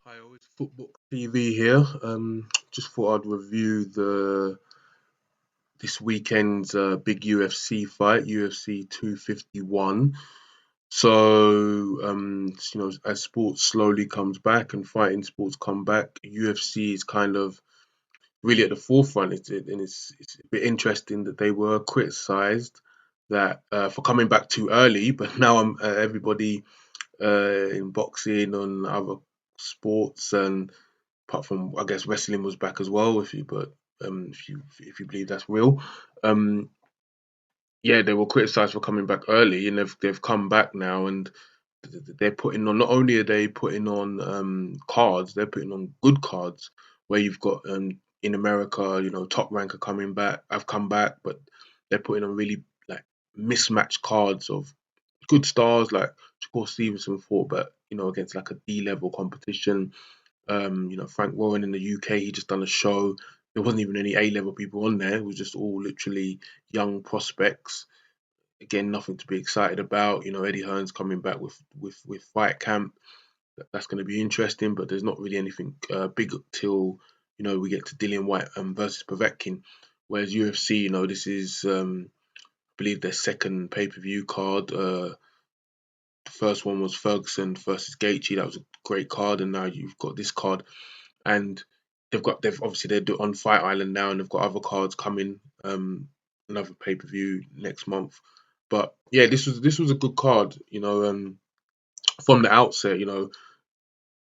Hi, it's Football TV here. Just thought I'd review this weekend's big UFC fight, UFC 251. As sports slowly comes back and fighting sports come back, UFC is kind of really at the forefront. It's a bit interesting that they were criticised that for coming back too early, but now everybody in boxing and other sports and apart from I guess wrestling was back as well. If you believe that's real, um, yeah, they were criticised for coming back early, and they've come back now, and they're putting on. Not only are they putting on cards, they're putting on good cards where you've got in America, Top Ranker coming back. I've come back, but they're putting on really like mismatched cards of good stars like Shakur Stevenson fought, but against like a D level competition. Frank Warren in the UK, he just done a show. There wasn't even any A level people on there. It was just all literally young prospects. Again, nothing to be excited about. Eddie Hearn's coming back with Fight Camp. That's going to be interesting, but there's not really anything big till we get to Dillian White versus Povetkin. Whereas UFC, this is I believe their second pay per view card. The first one was Ferguson versus Gaethje. That was a great card, and now you've got this card, and they've obviously they're on Fight Island now, and they've got other cards coming. Another pay per view next month, but yeah, this was a good card. From the outset,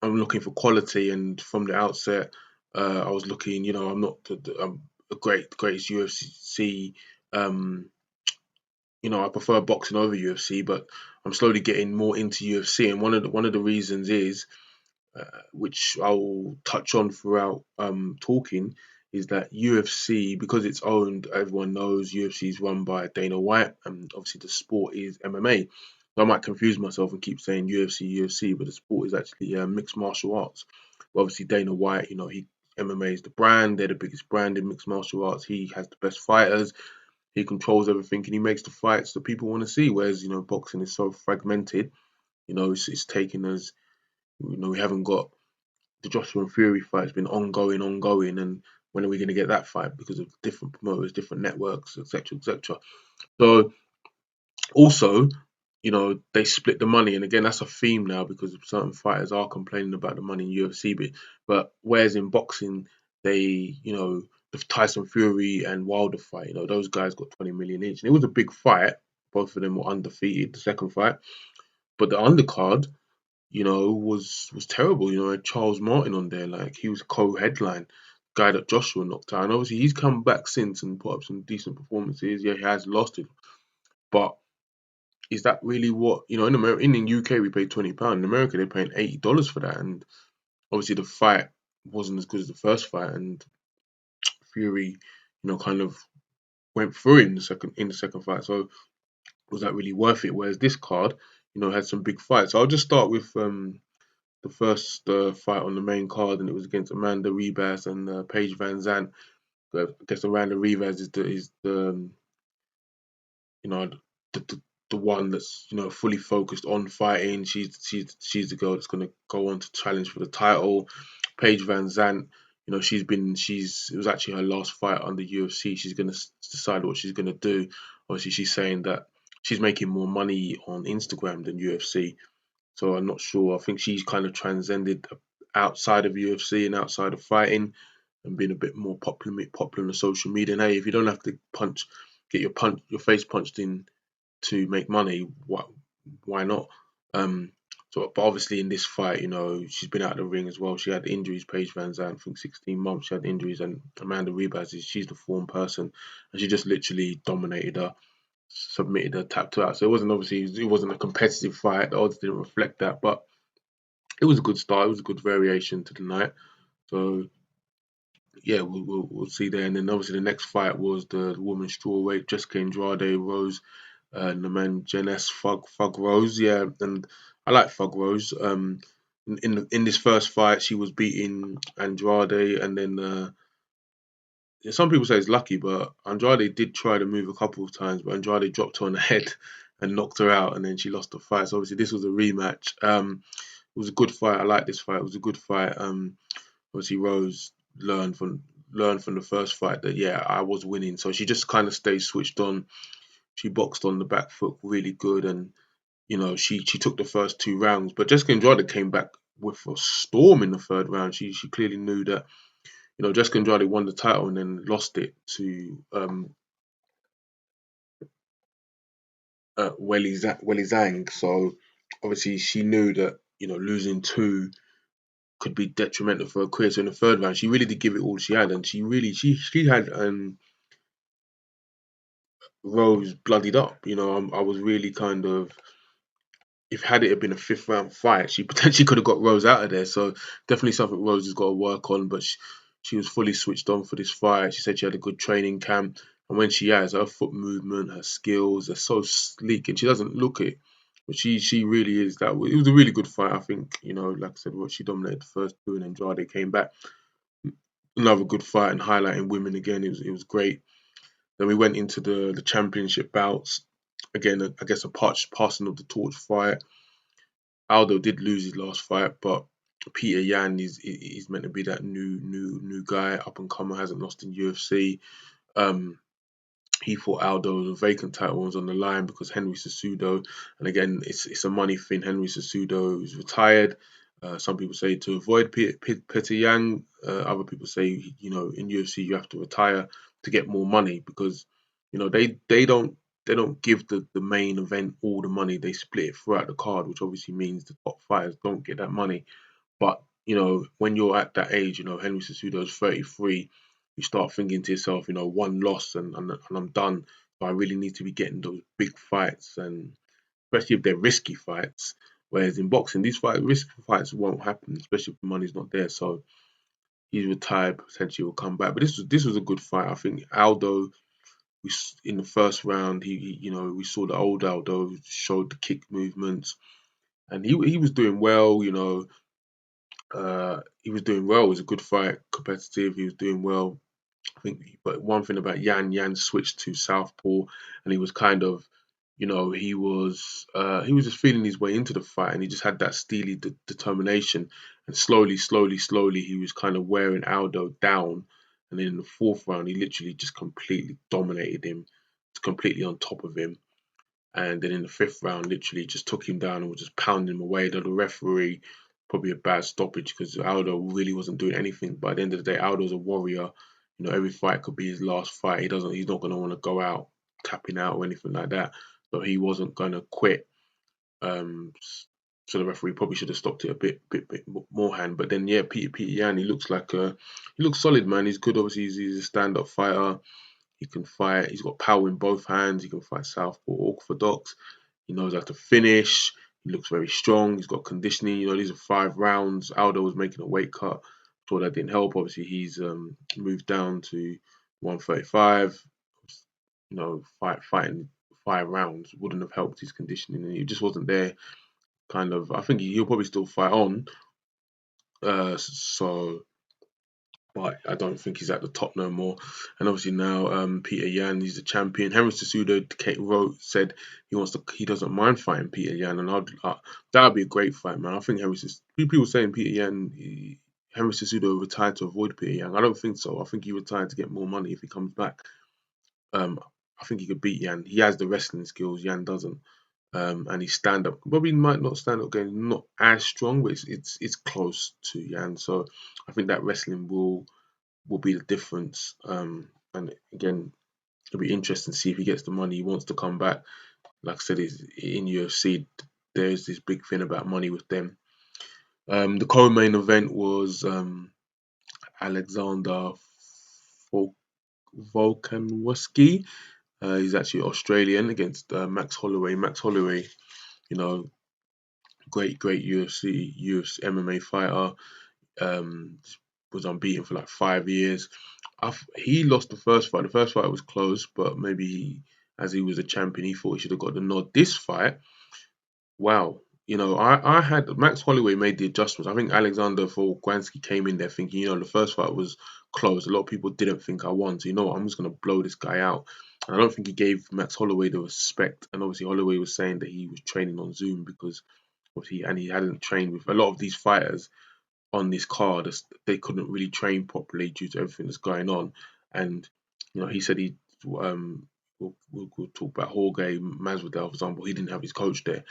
I'm looking for quality, and from the outset, I was looking. I'm not I'm a greatest UFC. Um, I prefer boxing over UFC, but I'm slowly getting more into UFC, and one of the reasons is, which I'll touch on throughout talking, is that UFC, because it's owned, everyone knows UFC is run by Dana White, and obviously the sport is MMA. So I might confuse myself and keep saying UFC, but the sport is actually mixed martial arts. But obviously Dana White, he MMA is the brand; they're the biggest brand in mixed martial arts. He has the best fighters. He controls everything, and he makes the fights that people want to see. Whereas boxing is so fragmented. It's taken us. We haven't got the Joshua and Fury fight. Has been ongoing, and when are we going to get that fight? Because of different promoters, different networks, etc., etc. So also, they split the money, and again, that's a theme now because certain fighters are complaining about the money in UFC. But whereas in boxing, the Tyson Fury and Wilder fight, those guys got 20 million each, and it was a big fight. Both of them were undefeated. The second fight, but the undercard, was terrible. Had Charles Martin on there, like he was co-headline guy that Joshua knocked out. And obviously, he's come back since and put up some decent performances. Yeah, he has lost it, but is that really what in America? In the UK, we pay £20. In America, they're paying $80 for that, and obviously the fight wasn't as good as the first fight, and Fury, kind of went through in the second fight. So was that really worth it? Whereas this card, had some big fights. So I'll just start with the first fight on the main card, and it was against Amanda Ribas and Paige Van Zandt. I guess Amanda Ribas is you know the one that's fully focused on fighting. She's the girl that's going to go on to challenge for the title. Paige Van Zandt, it was actually her last fight on the UFC. She's going to decide what she's going to do. Obviously, she's saying that she's making more money on Instagram than UFC. So I'm not sure. I think she's kind of transcended outside of UFC and outside of fighting and being a bit more popular on social media. And hey, if you don't have to get your face punched in to make money, why not? Um, but obviously in this fight, she's been out of the ring as well. She had injuries. Paige Van Zandt, I think 16 months she had injuries, and Amanda Ribas she's the form person, and she just literally dominated her, submitted her, tapped her out. So it wasn't a competitive fight. The odds didn't reflect that, but it was a good start. It was a good variation to the night. So yeah, we'll see there. And then obviously the next fight was the women's strawweight, Jessica Andrade, Rose Namajunas, Fug Rose. Yeah, and I like Fug Rose. In this first fight, she was beating Andrade, and then some people say it's lucky, but Andrade did try to move a couple of times, but Andrade dropped her on the head and knocked her out, and then she lost the fight. So obviously this was a rematch. was a good fight. I like this fight. It was a good fight. Obviously Rose learned from learned from the first fight that yeah, I was winning. So she just kind of stayed switched on. She boxed on the back foot really good, and she took the first 2 rounds. But Jessica Andrade came back with a storm in the third round. She clearly knew that Jessica Andrade won the title and then lost it to Welly Zhang. So obviously she knew that losing two could be detrimental for her career. So in the third round, she really did give it all she had, and she had Rose bloodied up. I was really kind of, if had it have been a fifth round fight, she potentially could have got Rose out of there. So definitely something Rose has got to work on. But she was fully switched on for this fight. She said she had a good training camp, and when she has her foot movement, her skills are so sleek, and she doesn't look it. But she really is that. It was a really good fight. I think like I said, what she dominated the first two, and Andrade came back. Another good fight and highlighting women again. It was great. Then we went into the championship bouts. Again, I guess a passing of the torch fight. Aldo did lose his last fight, but Peter Yan is meant to be that new guy, up and comer, hasn't lost in UFC. Um, he fought Aldo, the vacant title was on the line because Henry Cejudo, and again, it's a money thing. Henry Cejudo is retired. Some people say to avoid Peter Yang. Other people say, in UFC you have to retire to get more money because, they don't give the main event all the money. They split it throughout the card, which obviously means the top fighters don't get that money. But when you're at that age, Henry Cejudo is 33. You start thinking to yourself, one loss and I'm done. So I really need to be getting those big fights, and especially if they're risky fights. Whereas in boxing, these risky fights won't happen, especially if the money's not there. So he's retired, potentially will come back. But this was a good fight. I think Aldo, in the first round, we saw the old Aldo showed the kick movements, and he was doing well. He was doing well. It was a good fight, competitive. He was doing well. I think, but one thing about Yan switched to southpaw, and he was kind of, he was just feeling his way into the fight, and he just had that steely determination. And slowly, he was kind of wearing Aldo down. And then in the fourth round, he literally just completely dominated him, was completely on top of him. And then in the fifth round, literally just took him down and was just pounding him away. The referee, probably a bad stoppage because Aldo really wasn't doing anything. But at the end of the day, Aldo's a warrior. Every fight could be his last fight. He's not going to want to go out tapping out or anything like that. So he wasn't going to quit. Um, so the referee probably should have stopped it a bit more hand. But then yeah, Peter Yan, he looks solid, man. He's good. Obviously, he's a stand-up fighter. He can fight. He's got power in both hands. He can fight southpaw, orthodox. He knows how to finish. He looks very strong. He's got conditioning. These are 5 rounds. Aldo was making a weight cut. Thought that didn't help. Obviously, he's moved down to 135. Fighting 5 rounds wouldn't have helped his conditioning. He just wasn't there. Kind of. I think he'll probably still fight on. So but I don't think he's at the top no more. And obviously now, Peter Yan, he's the champion. Henry Cejudo said he doesn't mind fighting Peter Yan, and that would be a great fight, man. I think people saying Peter Yan, Henry Cejudo retired to avoid Peter Yan. I don't think so. I think he retired to get more money if he comes back. Um, I think he could beat Yan. He has the wrestling skills. Yan doesn't. And his stand up probably might not stand up game not as strong, but it's close to Yan. So I think that wrestling will be the difference. And again, it'll be interesting to see if he gets the money he wants to come back. Like I said, in UFC, there's this big thing about money with them. The co-main event was Alexander Volkanovski. He's actually Australian against Max Holloway. Max Holloway, you know, great UFC MMA fighter. Um, was unbeaten for like 5 years. He lost the first fight. The first fight was close, but maybe as he was a champion, he thought he should have got the nod. This fight, wow. I had Max Holloway made the adjustments. I think Alexander Volkanovski came in there thinking, the first fight was close. A lot of people didn't think I won. So, what, I'm just going to blow this guy out. And I don't think he gave Max Holloway the respect. And obviously, Holloway was saying that he was training on Zoom because and he hadn't trained with a lot of these fighters on this card. They couldn't really train properly due to everything that's going on. And he said he we'll talk about Jorge Masvidal, for example. He didn't have his coach there.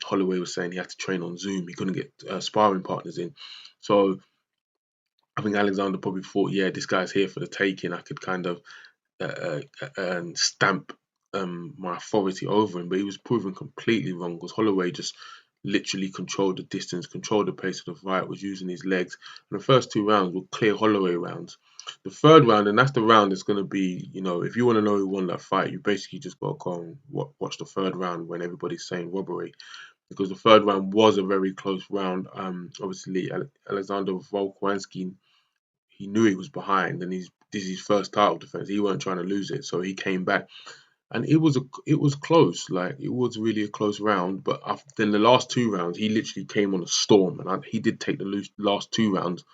Holloway was saying he had to train on Zoom. He couldn't get sparring partners in. So I think Alexander probably thought, yeah, this guy's here for the taking. I could kind of stamp my authority over him, but he was proven completely wrong because Holloway just literally controlled the distance, controlled the pace of the fight, was using his legs. And the first 2 rounds were clear Holloway rounds. The third round, and that's the round that's going to be, if you want to know who won that fight, you basically just got to go and watch the third round when everybody's saying robbery. Because the third round was a very close round. Obviously, Alexander Volkanovski, he knew he was behind, and this is his first title defense. He weren't trying to lose it, so he came back, and it was close. Like, it was really a close round. But then the last 2 rounds, he literally came on a storm, and he did take the last 2 rounds.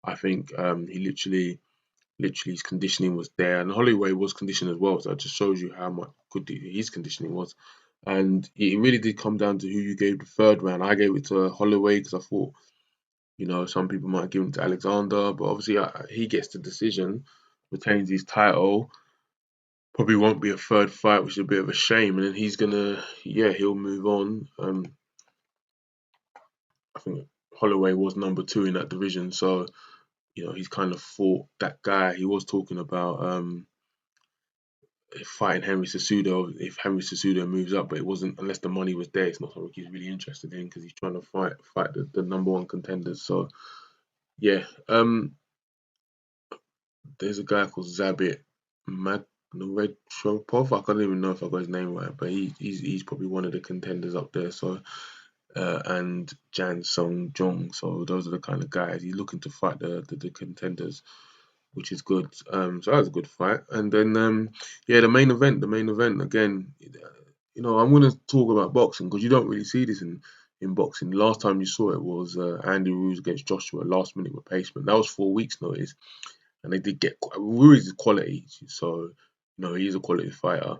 I think he literally his conditioning was there, and Holloway was conditioned as well. So that just shows you how much good his conditioning was. And it really did come down to who you gave the third round. I gave it to Holloway because I thought, some people might give him to Alexander, but obviously he gets the decision, retains his title. Probably won't be a third fight, which is a bit of a shame. And then he'll move on. I think Holloway was number 2 in that division, so he's kind of fought that guy. He was talking about fighting Henry Cejudo if Henry Cejudo moves up, but it wasn't, unless the money was there. It's not something he's really interested in because he's trying to fight the number 1 contenders. So yeah, there's a guy called Zabit Magomed. I can't even know if I got his name right, but he's probably one of the contenders up there. So and Jan Song Jong. So those are the kind of guys he's looking to fight the contenders, which is good. So that was a good fight. And then the main event again. I'm going to talk about boxing because you don't really see this in boxing. Last time you saw it was Andy Ruiz against Joshua, last minute replacement. That was 4 weeks notice, and they did get Ruiz is quality, so he's a quality fighter.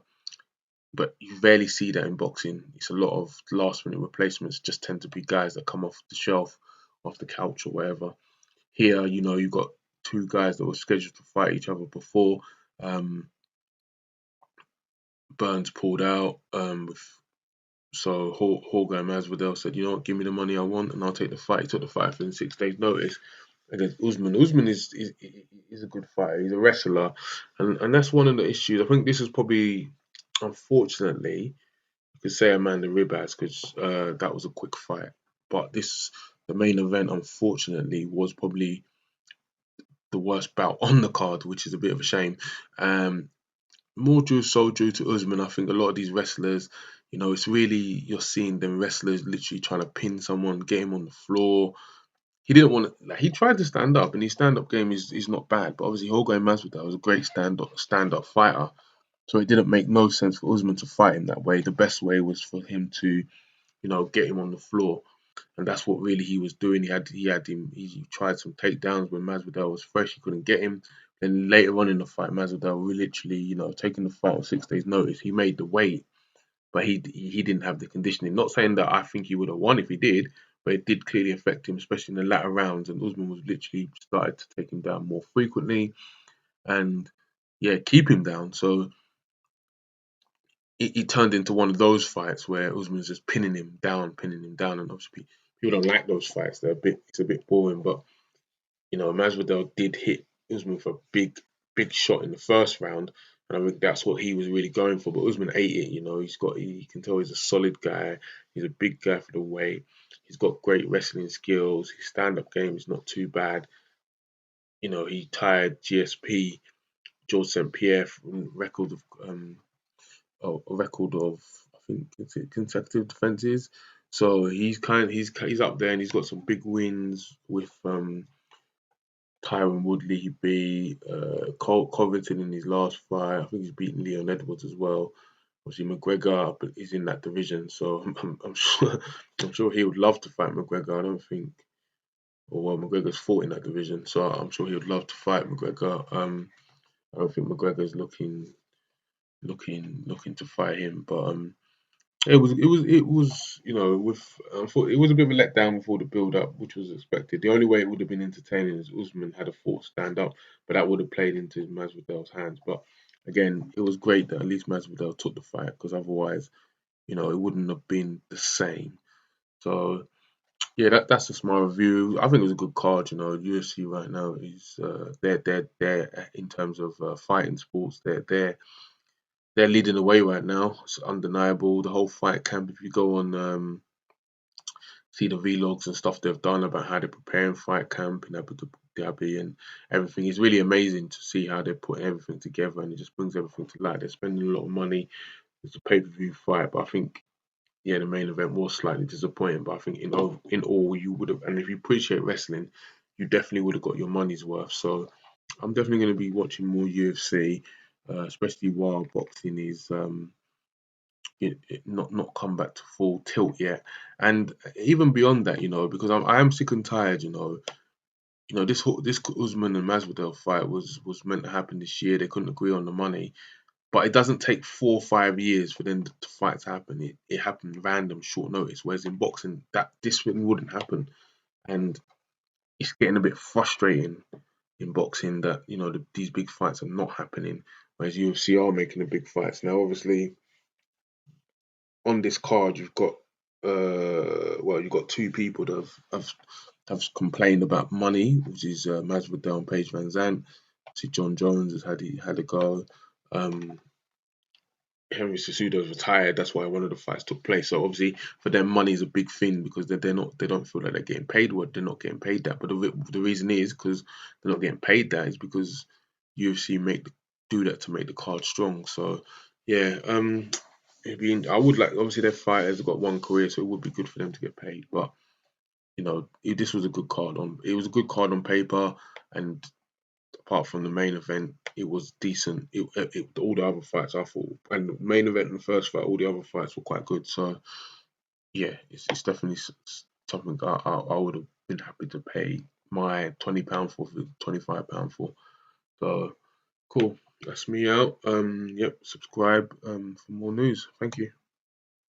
But you rarely see that in boxing. It's a lot of last minute replacements. Just tend to be guys that come off the shelf, off the couch or whatever. Here, you've got 2 guys that were scheduled to fight each other before. Burns pulled out. So Jorge Masvidal said, you know what, give me the money I want and I'll take the fight. He took the fight within 6 days' notice against Usman. Usman is a good fighter. He's a wrestler, and that's one of the issues. I think this is probably, unfortunately, you could say Amanda Ribas because that was a quick fight. But the main event, unfortunately, was probably the worst bout on the card, which is a bit of a shame. More due to Usman. I think a lot of these wrestlers, it's really, you're seeing them wrestlers literally trying to pin someone, get him on the floor. He didn't want to. He tried to stand up, and his stand-up game is not bad. But obviously, Jorge Masvidal was a great stand-up fighter, so it didn't make no sense for Usman to fight him that way. The best way was for him to, get him on the floor, and that's what really he was doing. He tried some takedowns when Masvidal was fresh. He couldn't get him. Then later on in the fight, Masvidal literally, taking the fight on 6 days' notice. He made the weight, but he didn't have the conditioning. Not saying that I think he would have won if he did, but it did clearly affect him, especially in the latter rounds. And Usman was literally started to take him down more frequently, and keep him down. So it turned into one of those fights where Usman's just pinning him down, and obviously people don't like those fights. It's a bit boring, but Masvidal did hit Usman for a big shot in the first round, and I think that's what he was really going for. But Usman ate it. You can tell he's a solid guy. He's a big guy for the weight. He's got great wrestling skills. His stand-up game is not too bad. He tied GSP, George St. Pierre, a record of, I think it's consecutive defenses. So he's up there, and he's got some big wins with Tyron Woodley. He beat Covington in his last fight. I think he's beaten Leon Edwards as well. Obviously McGregor is in that division, so I'm sure he would love to fight McGregor. McGregor's fought in that division, so I'm sure he would love to fight McGregor. I don't think McGregor's looking to fight him, but it was it was a bit of a letdown before the build up, which was expected. The only way it would have been entertaining is Usman had a fought stand up, but that would have played into Masvidal's hands. But again, it was great that at least Masvidal took the fight because otherwise, it wouldn't have been the same. So yeah, that's just my review. I think it was a good card. UFC right now is they're in terms of fighting sports, they're leading the way right now. It's undeniable. The whole fight camp. If you go on see the vlogs and stuff they've done about how they're preparing fight camp in Abu Dhabi and everything, it's really amazing to see how they're putting everything together, and it just brings everything to light. They're spending a lot of money. It's a pay-per-view fight, but I think yeah, the main event was slightly disappointing. But I think in all you would have, and if you appreciate wrestling, you definitely would have got your money's worth. So I'm definitely going to be watching more UFC, especially while boxing is not come back to full tilt yet. And even beyond that, because I am sick and tired. This Usman and Masvidal fight was meant to happen this year. They couldn't agree on the money, but it doesn't take 4 or 5 years for them to fight to happen. It happened random, short notice. Whereas in boxing, that this thing wouldn't happen, and it's getting a bit frustrating in boxing that these big fights are not happening. Whereas UFC are making the big fights now. Obviously, on this card, you've got two people that have complained about money, which is Masvidal and Paige Van Zandt. See, John Jones has had a go. Um, Henry Cejudo's retired. That's why one of the fights took place. So obviously, for them, money is a big thing because they don't feel like they're getting paid what they're not getting paid that. But the reason is because they're not getting paid that is because UFC do that to make the card strong. So yeah, I would like, obviously their fighters have got one career, so it would be good for them to get paid. But this was a good card on. It was a good card on paper, and apart from the main event, it was decent. All the other fights I thought, and the main event and the first fight, all the other fights were quite good. So yeah, it's definitely something I would have been happy to pay my £20 for £25 for. So cool. That's me out. Yep. Subscribe for more news. Thank you.